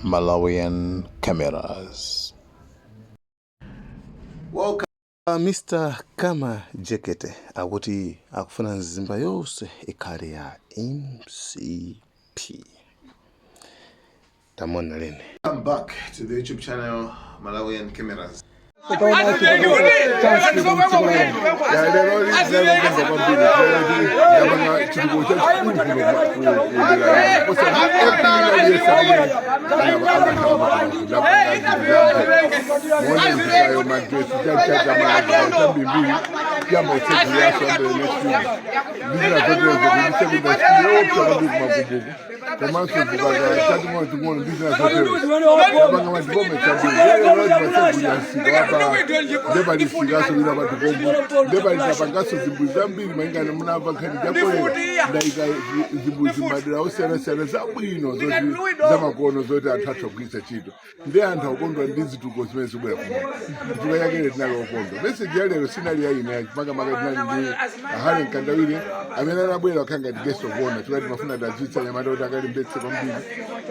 Malawian cameras. Welcome. Mr. Kama Jekete akuti akufuna nzimba yonse ikhale ya MCP. Tamona lene. Welcome back to the YouTube channel Malawian Cameras.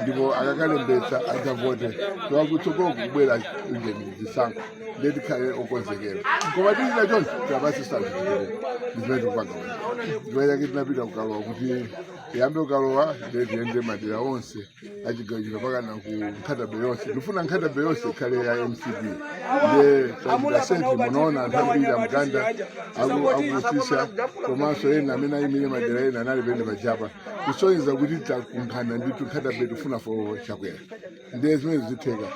Ndipo akakalembetsa akavote twakutsoko kubwera zisankho ndetikhale okonzekera koma tizina chonse tabasisana ndimene kwanga ndiwaya kuti napita kukalowa kuti yambe ukalowa ndiyende madera onse achigajira pakana ku Nkhatabe yonse ndifuna Nkhatabe yonse ikhale ya MCP nde tadasenti munaona anthu ambiri amuganda akutisha komanso ena amene ayimire madera ena anali pende pachapa kusonyeza kuti takunkhana nditu Nkhatabe tifuna fo chakwera ndiye zimene zitheka.